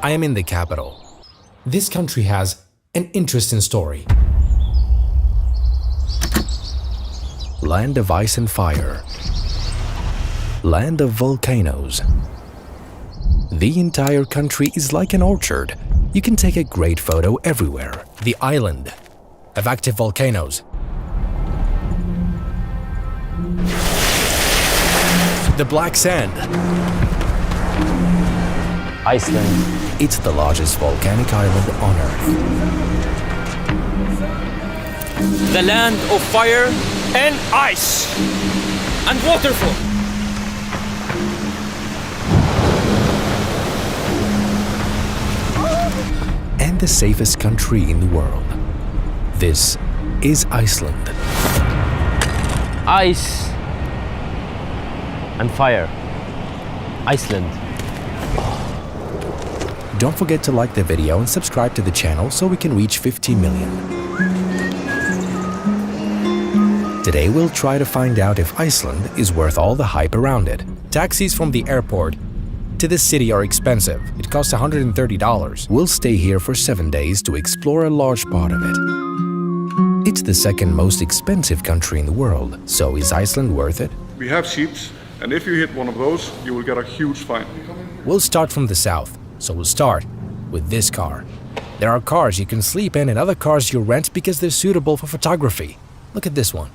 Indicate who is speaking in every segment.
Speaker 1: I am in the capital. This country has an interesting story. Land of ice and fire. Land of volcanoes. The entire country is like an orchard. You can take a great photo everywhere. The island of active volcanoes. The black sand.
Speaker 2: Iceland.
Speaker 1: It's the largest volcanic island on Earth.
Speaker 3: The land of fire and ice and waterfall.
Speaker 1: And the safest country in the world. This is Iceland.
Speaker 2: Ice and fire. Iceland.
Speaker 1: Don't forget to like the video and subscribe to the channel so we can reach 50 million. Today we'll try to find out if Iceland is worth all the hype around it. Taxis from the airport to the city are expensive. It costs $130. We'll stay here for 7 days to explore a large part of it. It's the second most expensive country in the world, so is Iceland worth it?
Speaker 4: We have seats, and if you hit one of those, you will get a huge fine.
Speaker 1: We'll start from the south, so we'll start with this car. There are cars you can sleep in and other cars you rent because they're suitable for photography. Look at this one.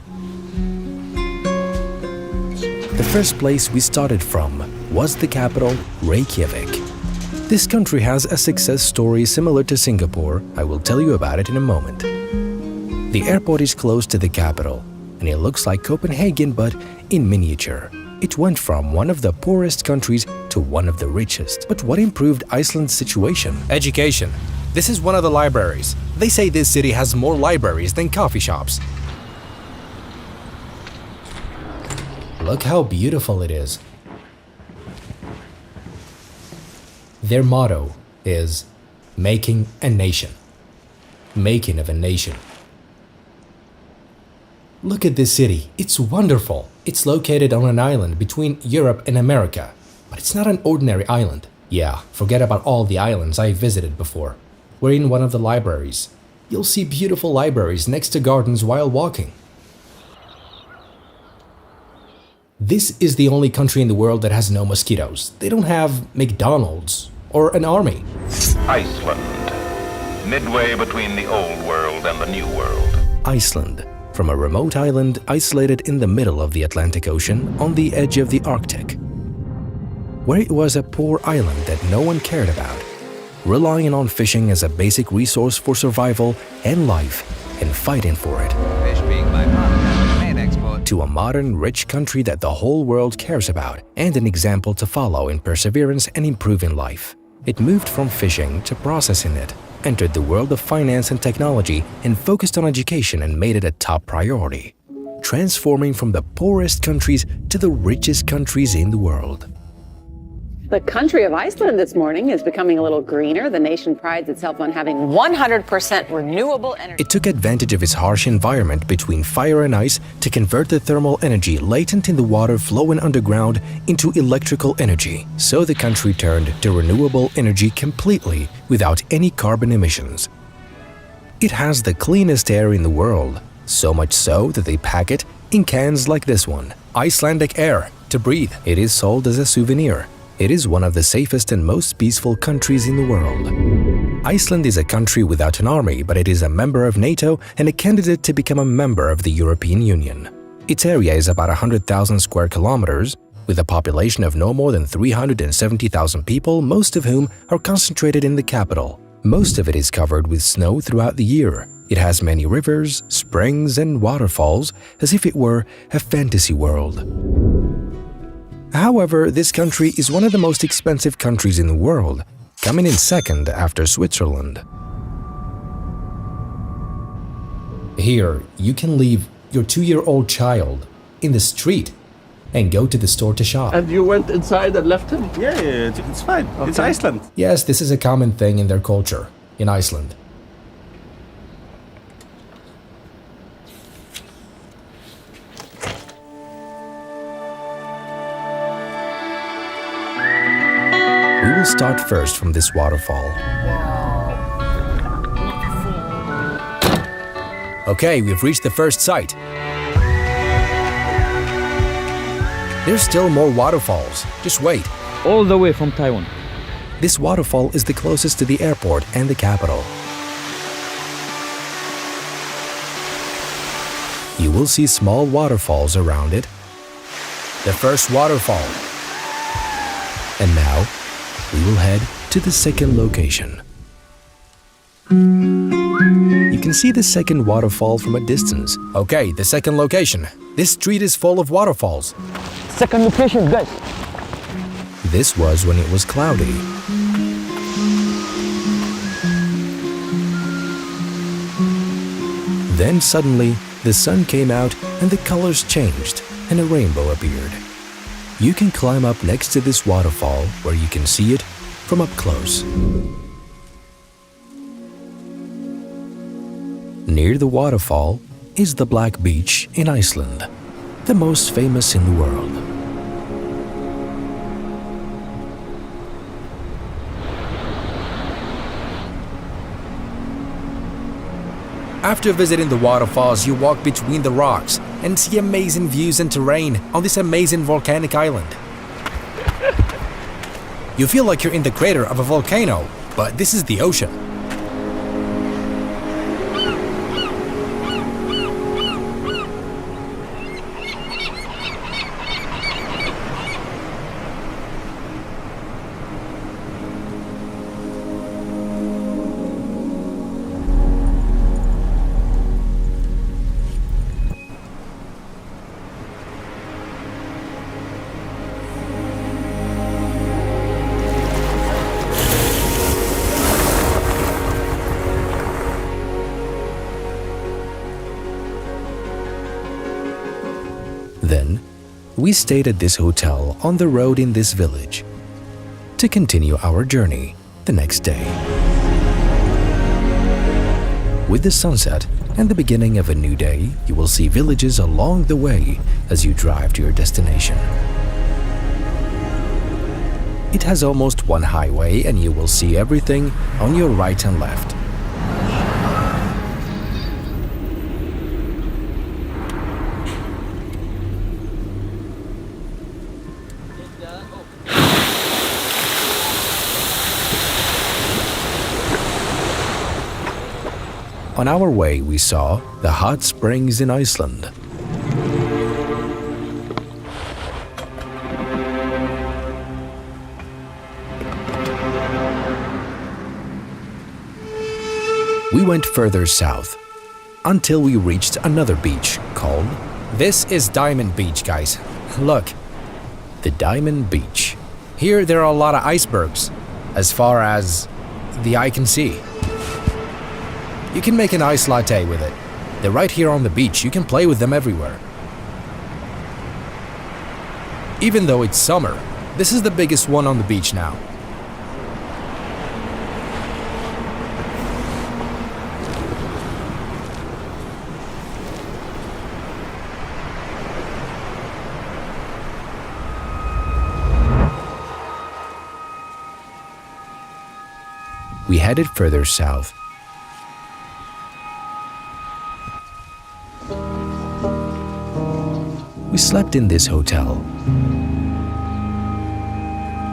Speaker 1: The first place we started from was the capital, Reykjavik. This country has a success story similar to Singapore. I will tell you about it in a moment. The airport is close to the capital, and it looks like Copenhagen but in miniature. It went from one of the poorest countries to one of the richest. But what improved Iceland's situation? Education. This is one of the libraries. They say this city has more libraries than coffee shops. Look how beautiful it is. Their motto is making a nation. Making of a nation. Look at this city. It's wonderful. It's located on an island between Europe and America. But it's not an ordinary island. Yeah, forget about all the islands I visited before. We're in one of the libraries. You'll see beautiful libraries next to gardens while walking. This is the only country in the world that has no mosquitoes. They don't have McDonald's or an army.
Speaker 5: Iceland, midway between the old world and the new world.
Speaker 1: Iceland, from a remote island isolated in the middle of the Atlantic Ocean on the edge of the Arctic, where it was a poor island that no one cared about, relying on fishing as a basic resource for survival and life and fighting for it.
Speaker 6: Fish being by far the main export.
Speaker 1: To a modern, rich country that the whole world cares about and an example to follow in perseverance and improving life. It moved from fishing to processing it, entered the world of finance and technology, and focused on education and made it a top priority, transforming from the poorest countries to the richest countries in the world.
Speaker 7: The country of Iceland this morning is becoming a little greener. The nation prides itself on having 100% renewable energy.
Speaker 1: It took advantage of its harsh environment between fire and ice to convert the thermal energy latent in the water flowing underground into electrical energy. So the country turned to renewable energy completely without any carbon emissions. It has the cleanest air in the world, so much so that they pack it in cans like this one. Icelandic air to breathe. It is sold as a souvenir. It is one of the safest and most peaceful countries in the world. Iceland is a country without an army, but it is a member of NATO and a candidate to become a member of the European Union. Its area is about 100,000 square kilometers, with a population of no more than 370,000 people, most of whom are concentrated in the capital. Most of it is covered with snow throughout the year. It has many rivers, springs, and waterfalls, as if it were a fantasy world. However, this country is one of the most expensive countries in the world, coming in second after Switzerland. Here, you can leave your 2-year-old child in the street and go to the store to shop.
Speaker 8: And you went inside and left him?
Speaker 9: Yeah, it's fine. Okay. It's Iceland.
Speaker 1: Yes, this is a common thing in their culture, in Iceland. We will start first from this waterfall. Okay, we've reached the first site. There's still more waterfalls. Just wait.
Speaker 8: All the way from Taiwan.
Speaker 1: This waterfall is the closest to the airport and the capital. You will see small waterfalls around it. The first waterfall. And now, we will head to the second location. You can see the second waterfall from a distance. Okay, the second location. This street is full of waterfalls.
Speaker 2: Second location, guys.
Speaker 1: This was when it was cloudy. Then suddenly, the sun came out and the colors changed and a rainbow appeared. You can climb up next to this waterfall where you can see it from up close. Near the waterfall is the Black Beach in Iceland, the most famous in the world. After visiting the waterfalls, you walk between the rocks and see amazing views and terrain on this amazing volcanic island. You feel like you're in the crater of a volcano, but this is the ocean. Then, we stayed at this hotel on the road in this village to continue our journey the next day. With the sunset and the beginning of a new day, you will see villages along the way as you drive to your destination. It has almost one highway and you will see everything on your right and left. On our way, we saw the hot springs in Iceland. We went further south until we reached another beach called... This is Diamond Beach, guys. Look, the Diamond Beach. Here there are a lot of icebergs, as far as the eye can see. You can make an ice latte with it. They're right here on the beach. You can play with them everywhere. Even though it's summer, this is the biggest one on the beach now. We headed further south. We slept in this hotel.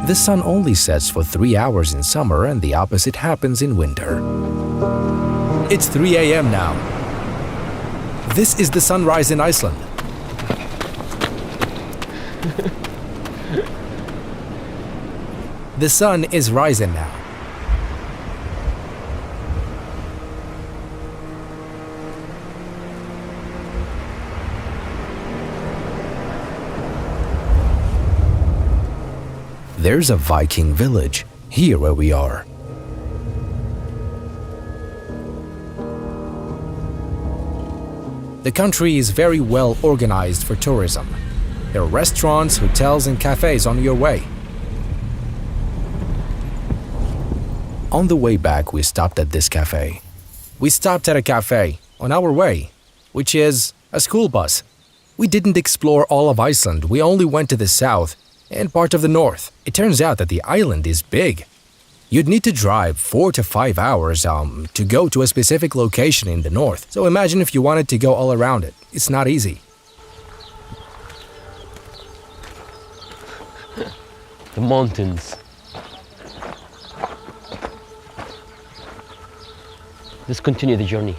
Speaker 1: The sun only sets for 3 hours in summer and the opposite happens in winter. It's 3 a.m. now. This is the sunrise in Iceland. The sun is rising now. There's a Viking village here where we are. The country is very well organized for tourism. There are restaurants, hotels, and cafes on your way. On the way back, we stopped at this cafe. We stopped at a cafe on our way, which is a school bus. We didn't explore all of Iceland, we only went to the south, and part of the north. It turns out that the island is big. You'd need to drive 4 to 5 hours to go to a specific location in the north. So imagine if you wanted to go all around it. It's not easy.
Speaker 2: The mountains. Let's continue the journey.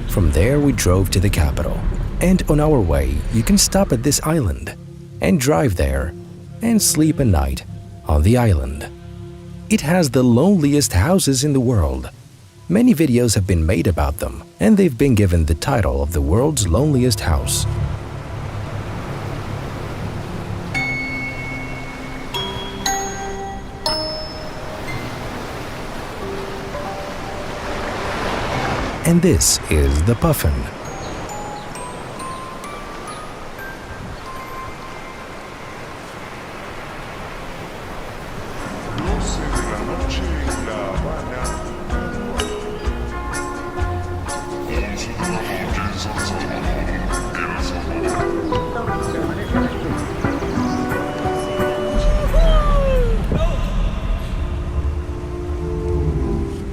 Speaker 1: From there, we drove to the capital. And on our way, you can stop at this island and drive there and sleep a night on the island. It has the loneliest houses in the world. Many videos have been made about them, and they've been given the title of the world's loneliest house. And this is the Puffin.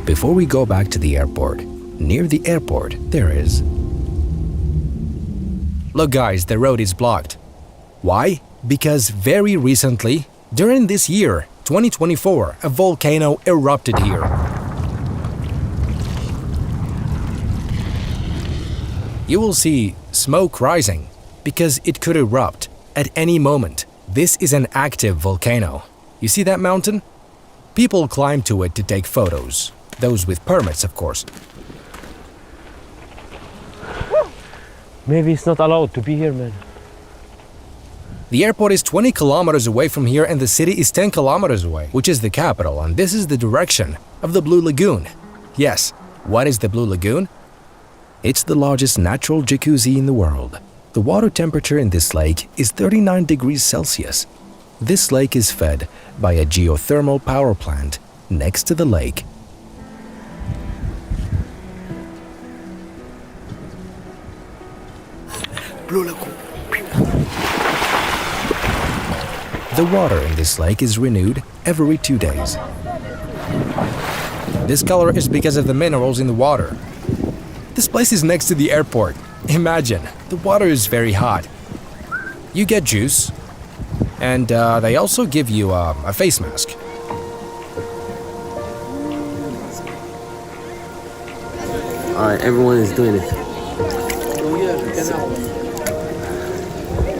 Speaker 1: Before we go back to the airport, near the airport, there is... Look guys, the road is blocked. Why? Because very recently, during this year, 2024, a volcano erupted here. You will see smoke rising because it could erupt at any moment. This is an active volcano. You see that mountain? People climb to it to take photos. Those with permits, of course.
Speaker 2: Maybe it's not allowed to be here, man.
Speaker 1: The airport is 20 kilometers away from here and the city is 10 kilometers away, which is the capital, and this is the direction of the Blue Lagoon. Yes, what is the Blue Lagoon? It's the largest natural jacuzzi in the world. The water temperature in this lake is 39 degrees Celsius. This lake is fed by a geothermal power plant next to the lake.
Speaker 10: Blue Lagoon.
Speaker 1: The water in this lake is renewed every 2 days. This color is because of the minerals in the water. This place is next to the airport. Imagine, the water is very hot. You get juice, and they also give you a face mask.
Speaker 2: Alright, everyone is doing it.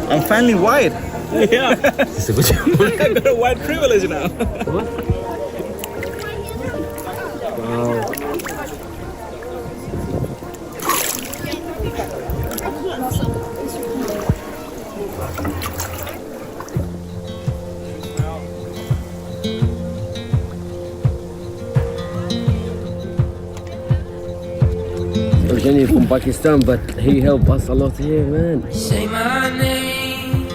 Speaker 9: I'm finally white.
Speaker 10: Yeah. I got a white privilege now.
Speaker 2: Wow. Originally from Pakistan, but he helped us a lot here, man.
Speaker 11: Say my name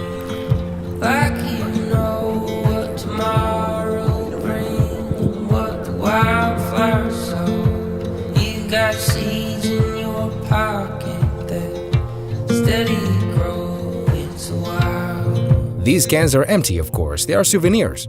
Speaker 11: like you know what tomorrow brings, what the wildflowers sow. You got seeds in your pocket that steady grow. It's a wild.
Speaker 1: These cans are empty, of course. They are souvenirs.